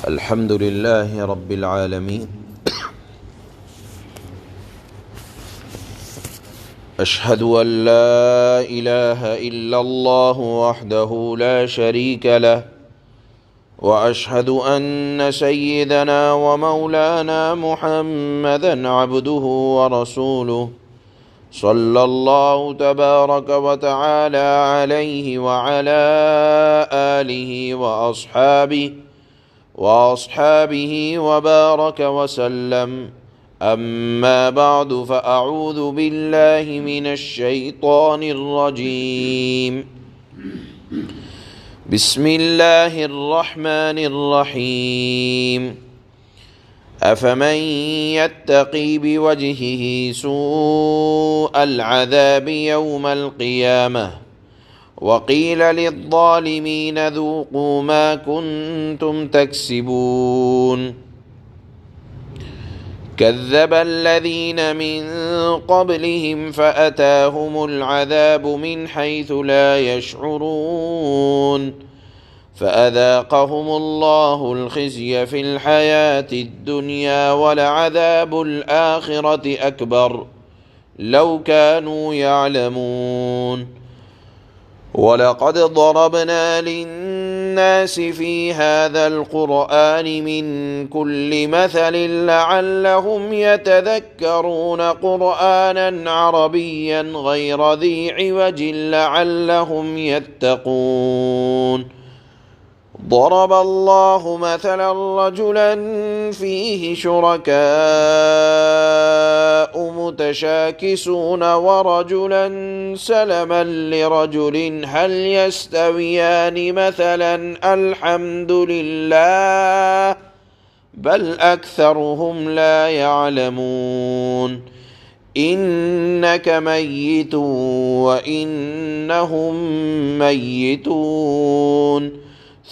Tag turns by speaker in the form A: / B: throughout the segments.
A: الحمد لله رب العالمين أشهد أن لا إله إلا الله وحده لا شريك له وأشهد أن سيدنا ومولانا محمدًا عبده ورسوله صلى الله تبارك وتعالى عليه وعلى آله وأصحابه وبارك وسلم. أما بعد فأعوذ بالله من الشيطان الرجيم. بسم الله الرحمن الرحيم. أفمن يتقي بوجهه سوء العذاب يوم القيامة وقيل للظالمين ذوقوا ما كنتم تكسبون. كذب الذين من قبلهم فأتاهم العذاب من حيث لا يشعرون فأذاقهم الله الخزي في الحياة الدنيا ولعذاب الآخرة أكبر لو كانوا يعلمون. ولقد ضربنا للناس في هذا القرآن من كل مثل لعلهم يتذكرون قرآنا عربيا غير ذي عوج لعلهم يتقون. ضرب الله مثلا رجلا فيه شركاء متشاكسون ورجلا سلما لرجل هل يستويان مثلا الحمد لله بل أكثرهم لا يعلمون. إنك ميت وإنهم ميتون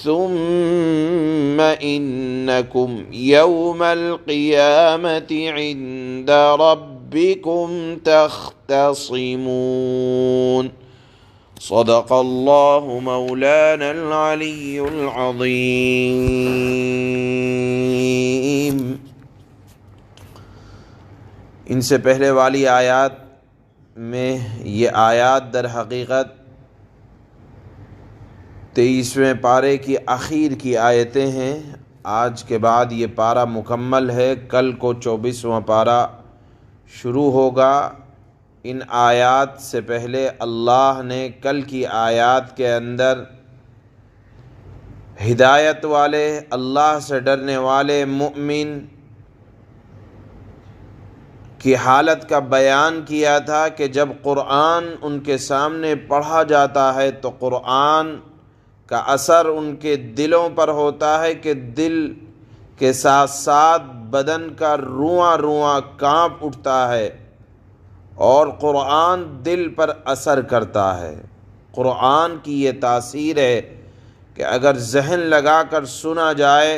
A: ثم إنكم يوم القيامة عند ربكم تختصمون. صدق الله مولانا العلي العظيم. ان سے پہلے والی آیات میں یہ آیات در حقیقت 23ویں پارے کی آخر کی آیتیں ہیں. آج کے بعد یہ پارہ مکمل ہے. کل کو 24واں پارہ شروع ہوگا. ان آیات سے پہلے اللہ نے کل کی آیات کے اندر ہدایت والے، اللہ سے ڈرنے والے مومن کی حالت کا بیان کیا تھا کہ جب قرآن ان کے سامنے پڑھا جاتا ہے تو قرآن کا اثر ان کے دلوں پر ہوتا ہے کہ دل کے ساتھ ساتھ بدن کا رواں رواں کانپ اٹھتا ہے اور قرآن دل پر اثر کرتا ہے. قرآن کی یہ تاثیر ہے کہ اگر ذہن لگا کر سنا جائے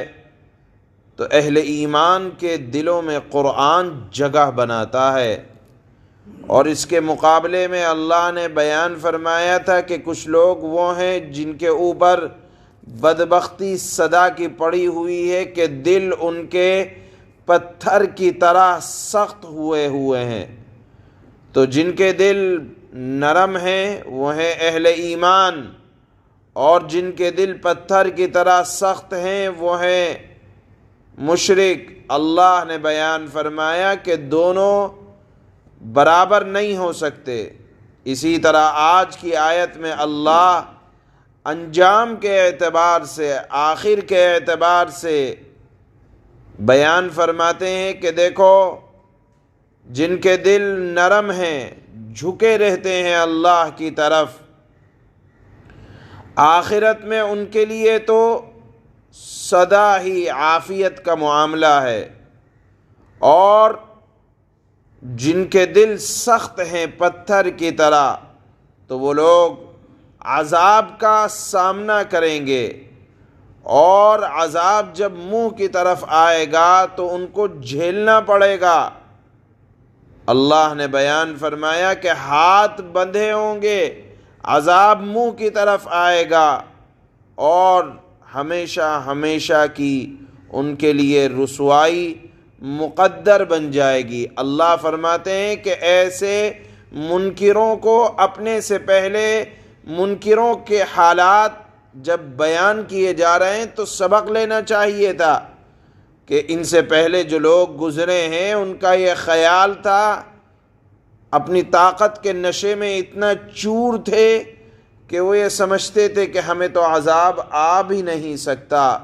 A: تو اہل ایمان کے دلوں میں قرآن جگہ بناتا ہے. اور اس کے مقابلے میں اللہ نے بیان فرمایا تھا کہ کچھ لوگ وہ ہیں جن کے اوپر بدبختی صدا کی پڑی ہوئی ہے کہ دل ان کے پتھر کی طرح سخت ہوئے ہیں. تو جن کے دل نرم ہیں وہ ہیں اہل ایمان، اور جن کے دل پتھر کی طرح سخت ہیں وہ ہیں مشرک. اللہ نے بیان فرمایا کہ دونوں برابر نہیں ہو سکتے. اسی طرح آج کی آیت میں اللہ انجام کے اعتبار سے، آخر کے اعتبار سے بیان فرماتے ہیں کہ دیکھو جن کے دل نرم ہیں، جھکے رہتے ہیں اللہ کی طرف، آخرت میں ان کے لیے تو سدا ہی عافیت کا معاملہ ہے. اور جن کے دل سخت ہیں پتھر کی طرح تو وہ لوگ عذاب کا سامنا کریں گے، اور عذاب جب منہ کی طرف آئے گا تو ان کو جھیلنا پڑے گا. اللہ نے بیان فرمایا کہ ہاتھ بندھے ہوں گے، عذاب منہ کی طرف آئے گا اور ہمیشہ ہمیشہ کی ان کے لیے رسوائی مقدر بن جائے گی۔ اللہ فرماتے ہیں کہ ایسے منکروں کو اپنے سے پہلے منکروں کے حالات جب بیان کیے جا رہے ہیں تو سبق لینا چاہیے تھا کہ ان سے پہلے جو لوگ گزرے ہیں ان کا یہ خیال تھا، اپنی طاقت کے نشے میں اتنا چور تھے کہ وہ یہ سمجھتے تھے کہ ہمیں تو عذاب آ بھی نہیں سکتا،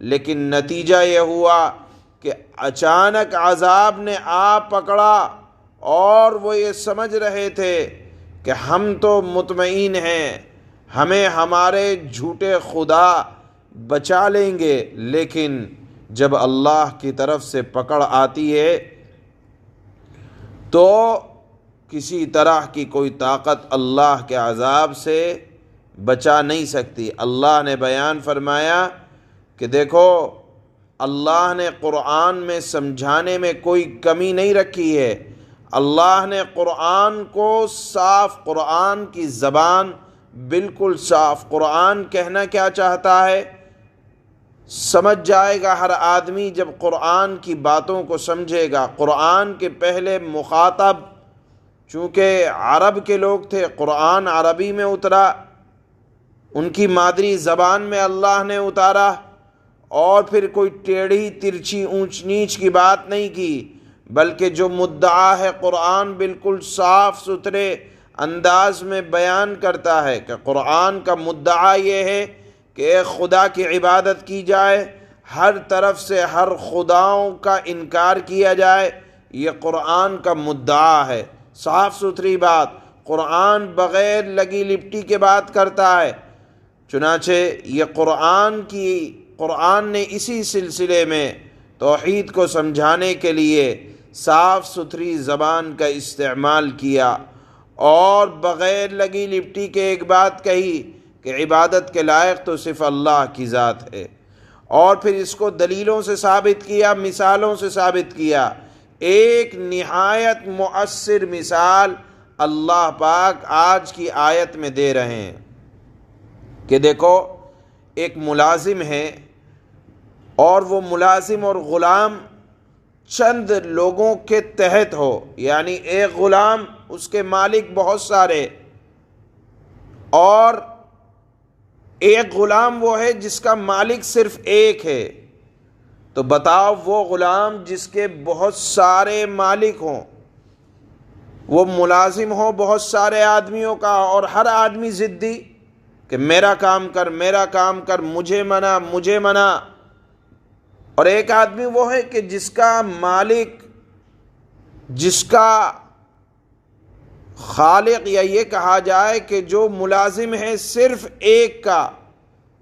A: لیکن نتیجہ یہ ہوا کہ اچانک عذاب نے آ پکڑا اور وہ یہ سمجھ رہے تھے کہ ہم تو مطمئن ہیں، ہمیں ہمارے جھوٹے خدا بچا لیں گے، لیکن جب اللہ کی طرف سے پکڑ آتی ہے تو کسی طرح کی کوئی طاقت اللہ کے عذاب سے بچا نہیں سکتی۔ اللہ نے بیان فرمایا کہ دیکھو اللہ نے قرآن میں سمجھانے میں کوئی کمی نہیں رکھی ہے، اللہ نے قرآن کو صاف، قرآن کی زبان بالکل صاف، قرآن کہنا کیا چاہتا ہے سمجھ جائے گا ہر آدمی جب قرآن کی باتوں کو سمجھے گا۔ قرآن کے پہلے مخاطب چونکہ عرب کے لوگ تھے، قرآن عربی میں اترا، ان کی مادری زبان میں اللہ نے اتارا، اور پھر کوئی ٹیڑھی ترچھی اونچ نیچ کی بات نہیں کی، بلکہ جو مدعا ہے قرآن بالکل صاف ستھرے انداز میں بیان کرتا ہے کہ قرآن کا مدعا یہ ہے کہ ایک خدا کی عبادت کی جائے، ہر طرف سے ہر خداؤں کا انکار کیا جائے، یہ قرآن کا مدعا ہے۔ صاف ستھری بات، قرآن بغیر لگی لپٹی کے بات کرتا ہے۔ چنانچہ یہ قرآن نے اسی سلسلے میں توحید کو سمجھانے کے لیے صاف ستھری زبان کا استعمال کیا اور بغیر لگی لپٹی کے ایک بات کہی کہ عبادت کے لائق تو صرف اللہ کی ذات ہے، اور پھر اس کو دلیلوں سے ثابت کیا، مثالوں سے ثابت کیا۔ ایک نہایت مؤثر مثال اللہ پاک آج کی آیت میں دے رہے ہیں کہ دیکھو ایک ملازم ہے اور وہ ملازم اور غلام چند لوگوں کے تحت ہو، یعنی ایک غلام، اس کے مالک بہت سارے، اور ایک غلام وہ ہے جس کا مالک صرف ایک ہے۔ تو بتاؤ وہ غلام جس کے بہت سارے مالک ہوں، وہ ملازم ہو بہت سارے آدمیوں کا، اور ہر آدمی ضدی کہ میرا کام کر، میرا کام کر، مجھے منع، مجھے منع، اور ایک آدمی وہ ہے کہ جس کا مالک، جس کا خالق، یا یہ کہا جائے کہ جو ملازم ہے صرف ایک کا۔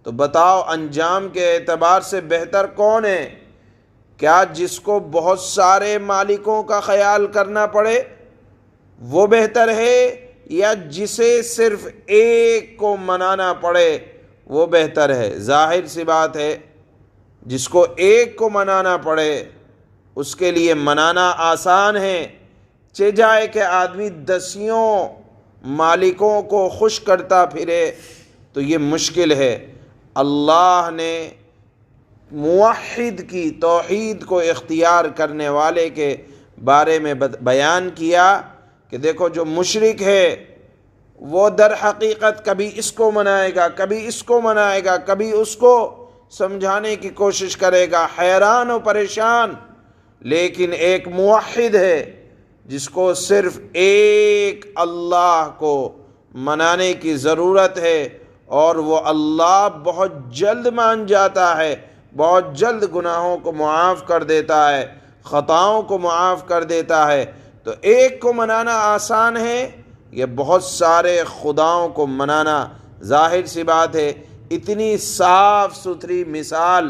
A: تو بتاؤ انجام کے اعتبار سے بہتر کون ہے؟ کیا جس کو بہت سارے مالکوں کا خیال کرنا پڑے وہ بہتر ہے، یا جسے صرف ایک کو منانا پڑے وہ بہتر ہے؟ ظاہر سی بات ہے جس کو ایک کو منانا پڑے اس کے لیے منانا آسان ہے، چہ جائے کہ آدمی دسیوں مالکوں کو خوش کرتا پھرے تو یہ مشکل ہے۔ اللہ نے موحد کی، توحید کو اختیار کرنے والے کے بارے میں بیان کیا کہ دیکھو جو مشرک ہے وہ در حقیقت کبھی اس کو منائے گا، کبھی اس کو منائے گا، کبھی اس کو سمجھانے کی کوشش کرے گا، حیران و پریشان، لیکن ایک موحد ہے جس کو صرف ایک اللہ کو منانے کی ضرورت ہے، اور وہ اللہ بہت جلد مان جاتا ہے، بہت جلد گناہوں کو معاف کر دیتا ہے، خطاؤں کو معاف کر دیتا ہے۔ تو ایک کو منانا آسان ہے، یہ بہت سارے خداؤں کو منانا ظاہر سی بات ہے۔ اتنی صاف ستھری مثال،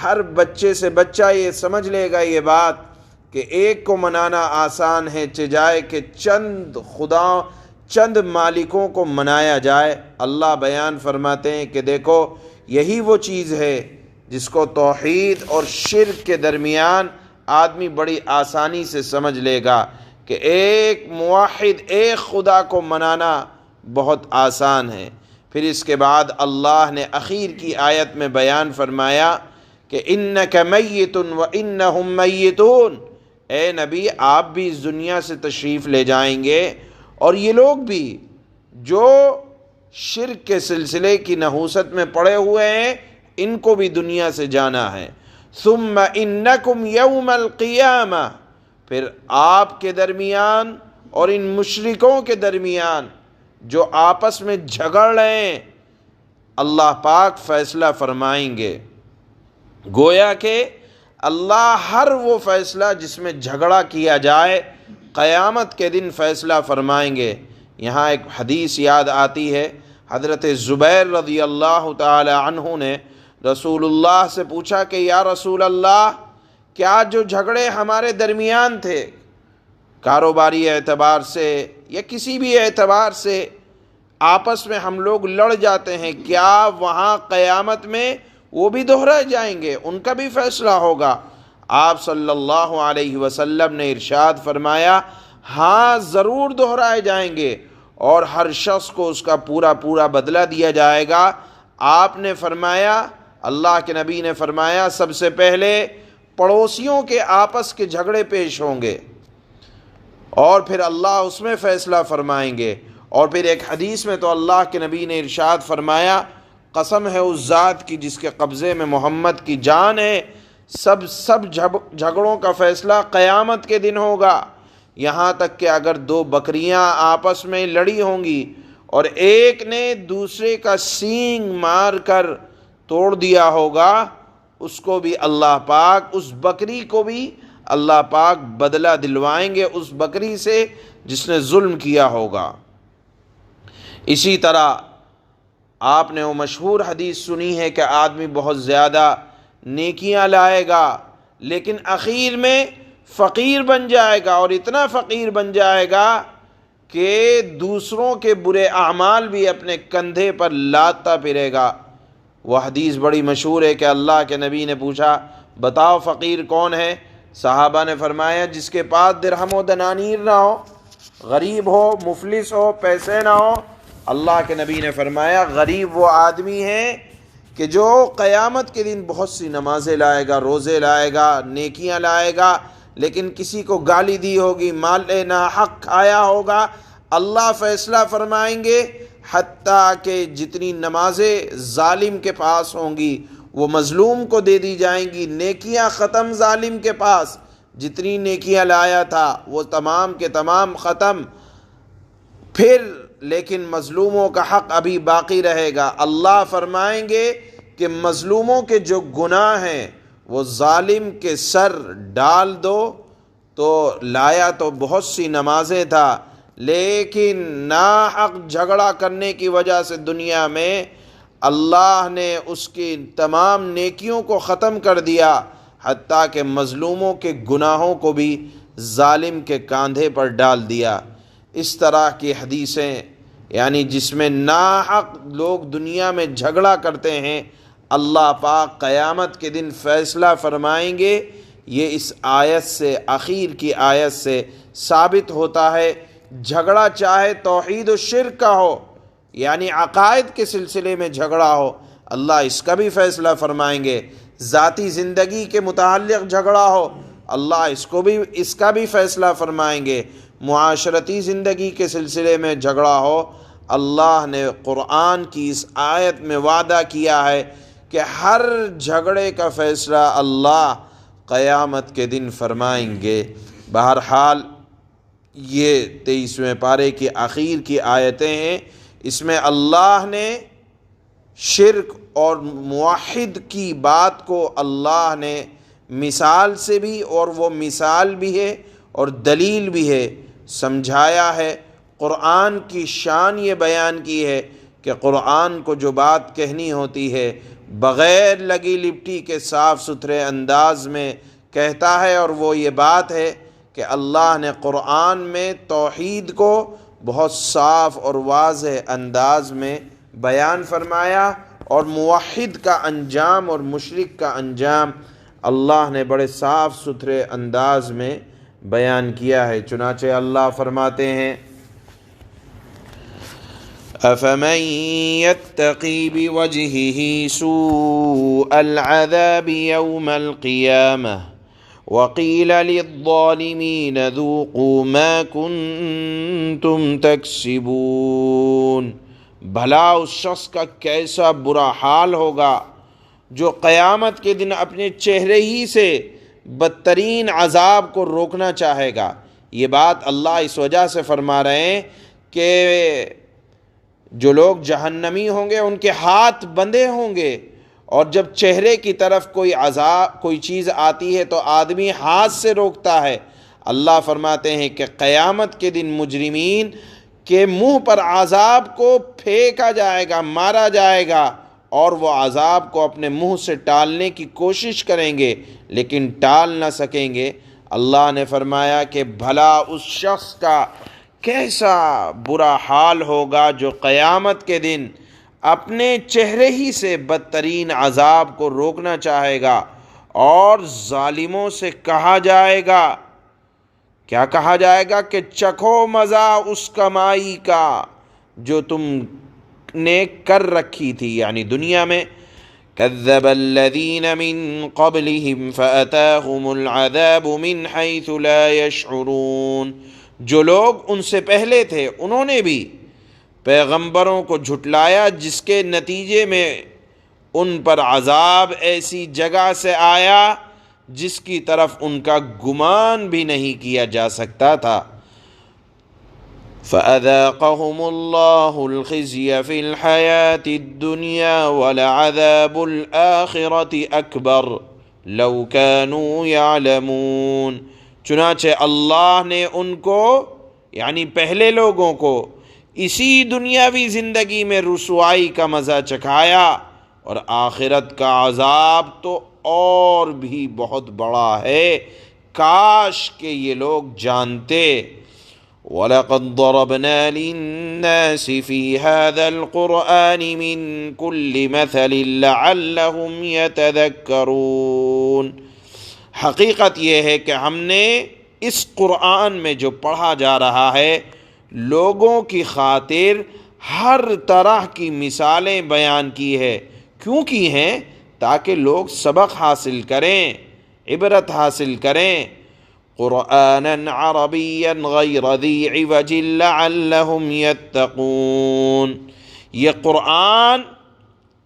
A: ہر بچے سے بچہ یہ سمجھ لے گا یہ بات کہ ایک کو منانا آسان ہے، چجائے کہ چند مالکوں کو منایا جائے۔ اللہ بیان فرماتے ہیں کہ دیکھو یہی وہ چیز ہے جس کو توحید اور شرک کے درمیان آدمی بڑی آسانی سے سمجھ لے گا کہ ایک موحد، ایک خدا کو منانا بہت آسان ہے۔ پھر اس کے بعد اللہ نے اخیر کی آیت میں بیان فرمایا کہ انک میت و انہم میتون، اے نبی آپ بھی اس دنیا سے تشریف لے جائیں گے اور یہ لوگ بھی جو شرک کے سلسلے کی نحوست میں پڑے ہوئے ہیں ان کو بھی دنیا سے جانا ہے۔ ثم انکم یوم القیامہ، پھر آپ کے درمیان اور ان مشرکوں کے درمیان جو آپس میں جھگڑ رہے ہیں اللہ پاک فیصلہ فرمائیں گے۔ گویا کہ اللہ ہر وہ فیصلہ جس میں جھگڑا کیا جائے قیامت کے دن فیصلہ فرمائیں گے۔ یہاں ایک حدیث یاد آتی ہے، حضرت زبیر رضی اللہ تعالی عنہ نے رسول اللہ سے پوچھا کہ یا رسول اللہ، کیا جو جھگڑے ہمارے درمیان تھے کاروباری اعتبار سے یا کسی بھی اعتبار سے آپس میں ہم لوگ لڑ جاتے ہیں، کیا وہاں قیامت میں وہ بھی دہرائے جائیں گے، ان کا بھی فیصلہ ہوگا؟ آپ صلی اللہ علیہ وسلم نے ارشاد فرمایا ہاں ضرور دہرائے جائیں گے اور ہر شخص کو اس کا پورا پورا بدلہ دیا جائے گا۔ آپ نے فرمایا، اللہ کے نبی نے فرمایا، سب سے پہلے پڑوسیوں کے آپس کے جھگڑے پیش ہوں گے اور پھر اللہ اس میں فیصلہ فرمائیں گے۔ اور پھر ایک حدیث میں تو اللہ کے نبی نے ارشاد فرمایا قسم ہے اس ذات کی جس کے قبضے میں محمد کی جان ہے، سب جھگڑوں کا فیصلہ قیامت کے دن ہوگا، یہاں تک کہ اگر دو بکریاں آپس میں لڑی ہوں گی اور ایک نے دوسرے کا سینگ مار کر توڑ دیا ہوگا، اس کو بھی اللہ پاک، اس بکری کو بھی اللہ پاک بدلہ دلوائیں گے اس بکری سے جس نے ظلم کیا ہوگا۔ اسی طرح آپ نے وہ مشہور حدیث سنی ہے کہ آدمی بہت زیادہ نیکیاں لائے گا لیکن اخیر میں فقیر بن جائے گا اور اتنا فقیر بن جائے گا کہ دوسروں کے برے اعمال بھی اپنے کندھے پر لادتا پھرے گا۔ وہ حدیث بڑی مشہور ہے کہ اللہ کے نبی نے پوچھا بتاؤ فقیر کون ہے؟ صحابہ نے فرمایا جس کے پاس درہم و دنانیر نہ ہو، غریب ہو، مفلس ہو، پیسے نہ ہو۔ اللہ کے نبی نے فرمایا غریب وہ آدمی ہے کہ جو قیامت کے دن بہت سی نمازیں لائے گا، روزے لائے گا، نیکیاں لائے گا، لیکن کسی کو گالی دی ہوگی، مال ناحق کھایا ہوگا، اللہ فیصلہ فرمائیں گے حتیٰ کہ جتنی نمازیں ظالم کے پاس ہوں گی وہ مظلوم کو دے دی جائیں گی، نیکیاں ختم ظالم کے پاس، جتنی نیکیاں لایا تھا وہ تمام کے تمام ختم، پھر لیکن مظلوموں کا حق ابھی باقی رہے گا۔ اللہ فرمائیں گے کہ مظلوموں کے جو گناہ ہیں وہ ظالم کے سر ڈال دو، تو لایا تو بہت سی نمازیں تھا لیکن ناحق جھگڑا کرنے کی وجہ سے دنیا میں اللہ نے اس کی تمام نیکیوں کو ختم کر دیا، حتیٰ کہ مظلوموں کے گناہوں کو بھی ظالم کے کاندھے پر ڈال دیا۔ اس طرح کی حدیثیں یعنی جس میں ناحق لوگ دنیا میں جھگڑا کرتے ہیں اللہ پاک قیامت کے دن فیصلہ فرمائیں گے، یہ اس آیت سے، اخیر کی آیت سے ثابت ہوتا ہے۔ جھگڑا چاہے توحید و شرک کا ہو یعنی عقائد کے سلسلے میں جھگڑا ہو، اللہ اس کا بھی فیصلہ فرمائیں گے۔ ذاتی زندگی کے متعلق جھگڑا ہو، اللہ اس کا بھی فیصلہ فرمائیں گے۔ معاشرتی زندگی کے سلسلے میں جھگڑا ہو، اللہ نے قرآن کی اس آیت میں وعدہ کیا ہے کہ ہر جھگڑے کا فیصلہ اللہ قیامت کے دن فرمائیں گے۔ بہرحال یہ 23ویں پارے کی آخر کی آیتیں ہیں، اس میں اللہ نے شرک اور موحد کی بات کو اللہ نے مثال سے بھی، اور وہ مثال بھی ہے اور دلیل بھی ہے، سمجھایا ہے۔ قرآن کی شان یہ بیان کی ہے کہ قرآن کو جو بات کہنی ہوتی ہے بغیر لگی لپٹی کے صاف ستھرے انداز میں کہتا ہے، اور وہ یہ بات ہے کہ اللہ نے قرآن میں توحید کو بہت صاف اور واضح انداز میں بیان فرمایا، اور موحد کا انجام اور مشرک کا انجام اللہ نے بڑے صاف ستھرے انداز میں بیان کیا ہے۔ چنانچہ اللہ فرماتے ہیں أفمن يتقي بوجهه سوء العذاب يوم القيامة وقيل للظالمين ذوقوا ما كنتم تكسبون. بھلا اس شخص کا کیسا برا حال ہوگا جو قیامت کے دن اپنے چہرے ہی سے بدترین عذاب کو روکنا چاہے گا. یہ بات اللہ اس وجہ سے فرما رہے ہیں کہ جو لوگ جہنمی ہوں گے ان کے ہاتھ بندھے ہوں گے، اور جب چہرے کی طرف کوئی چیز آتی ہے تو آدمی ہاتھ سے روکتا ہے. اللہ فرماتے ہیں کہ قیامت کے دن مجرمین کے منہ پر عذاب کو پھینکا جائے گا، مارا جائے گا، اور وہ عذاب کو اپنے منہ سے ٹالنے کی کوشش کریں گے لیکن ٹال نہ سکیں گے. اللہ نے فرمایا کہ بھلا اس شخص کا کیسا برا حال ہوگا جو قیامت کے دن اپنے چہرے ہی سے بدترین عذاب کو روکنا چاہے گا، اور ظالموں سے کہا جائے گا، کیا کہا جائے گا کہ چکھو مزہ اس کمائی کا جو تم نے کر رکھی تھی، یعنی دنیا میں. كذب الذين من قبلهم فأتاهم العذاب من حيث لا يشعرون. جو لوگ ان سے پہلے تھے انہوں نے بھی پیغمبروں کو جھٹلایا، جس کے نتیجے میں ان پر عذاب ایسی جگہ سے آیا جس کی طرف ان کا گمان بھی نہیں کیا جا سکتا تھا. فَأَذَاقَهُمُ اللَّهُ الْخِزْيَ فِي الْحَيَاةِ الدُّنْيَا وَلَعَذَابُ الْآخِرَةِ أَكْبَرُ لَوْ كَانُوا يَعْلَمُونَ. چنانچہ اللہ نے ان کو یعنی پہلے لوگوں کو اسی دنیاوی زندگی میں رسوائی کا مزہ چکھایا، اور آخرت کا عذاب تو اور بھی بہت بڑا ہے، کاش کہ یہ لوگ جانتے. وَلَقَدْ ضَرَبْنَا لِلنَّاسِ فِي هَذَا الْقُرْآنِ مِنْ كُلِّ مَثَلٍ لَعَلَّهُمْ يَتَذَكَّرُونَ. حقیقت یہ ہے کہ ہم نے اس قرآن میں جو پڑھا جا رہا ہے لوگوں کی خاطر ہر طرح کی مثالیں بیان کی ہے. کیوں کی ہیں؟ تاکہ لوگ سبق حاصل کریں، عبرت حاصل کریں. قرآناً عربیاً غیر ذی عوج لعلہم یتقون. یہ قرآن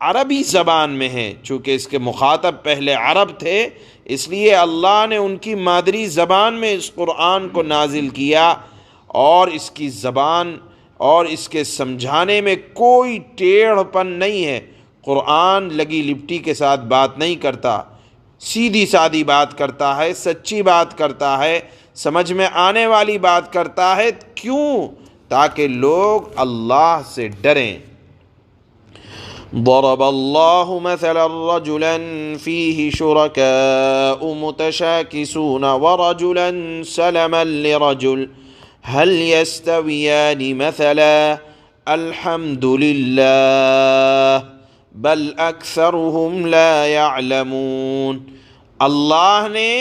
A: عربی زبان میں ہے، چونکہ اس کے مخاطب پہلے عرب تھے، اس لیے اللہ نے ان کی مادری زبان میں اس قرآن کو نازل کیا، اور اس کی زبان اور اس کے سمجھانے میں کوئی ٹیڑھ پن نہیں ہے. قرآن لگی لپٹی کے ساتھ بات نہیں کرتا، سیدھی سادی بات کرتا ہے، سچی بات کرتا ہے، سمجھ میں آنے والی بات کرتا ہے. کیوں؟ تاکہ لوگ اللہ سے ڈریں. ضرب اللہ مثلا رجلا فیہ شرکاء متشاکسون ورجلا سلما لرجل هل يستويان مثلا الحمد للہ بل اکثرهم لا يعلمون. اللہ نے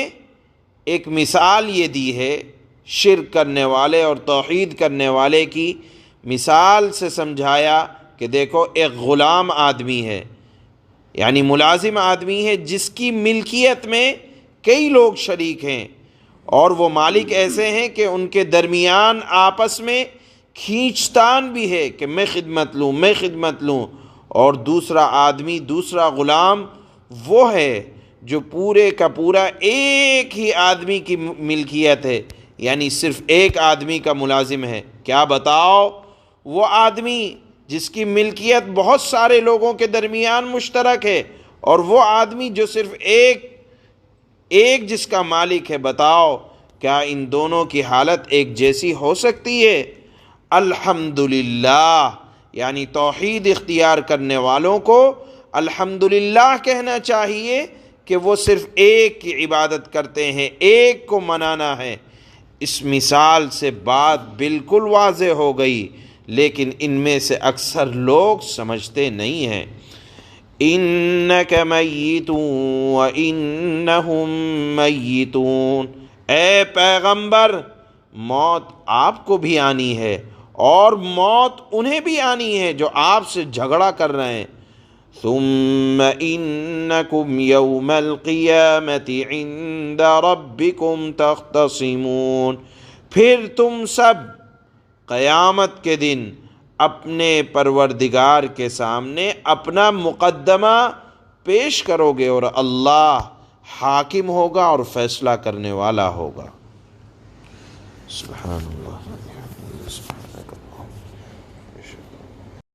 A: ایک مثال یہ دی ہے شرک کرنے والے اور توحید کرنے والے کی. مثال سے سمجھایا کہ دیکھو ایک غلام آدمی ہے، یعنی ملازم آدمی ہے جس کی ملکیت میں کئی لوگ شریک ہیں، اور وہ مالک ایسے ہیں کہ ان کے درمیان آپس میں کھینچتان بھی ہے کہ میں خدمت لوں. اور دوسرا آدمی، دوسرا غلام وہ ہے جو پورے کا پورا ایک ہی آدمی کی ملکیت ہے، یعنی صرف ایک آدمی کا ملازم ہے. کیا بتاؤ، وہ آدمی جس کی ملکیت بہت سارے لوگوں کے درمیان مشترک ہے، اور وہ آدمی جو صرف ایک جس کا مالک ہے، بتاؤ کیا ان دونوں کی حالت ایک جیسی ہو سکتی ہے؟ الحمدللہ، یعنی توحید اختیار کرنے والوں کو الحمدللہ کہنا چاہیے کہ وہ صرف ایک کی عبادت کرتے ہیں، ایک کو منانا ہے. اس مثال سے بات بالکل واضح ہو گئی، لیکن ان میں سے اکثر لوگ سمجھتے نہیں ہیں. انک میت وانہم میتون. اے پیغمبر، موت آپ کو بھی آنی ہے اور موت انہیں بھی آنی ہے جو آپ سے جھگڑا کر رہے ہیں. ثم انکم یوم القیامت عند ربکم تختصمون، پھر تم سب قیامت کے دن اپنے پروردگار کے سامنے اپنا مقدمہ پیش کرو گے، اور اللہ حاکم ہوگا اور فیصلہ کرنے والا ہوگا. سبحان اللہ.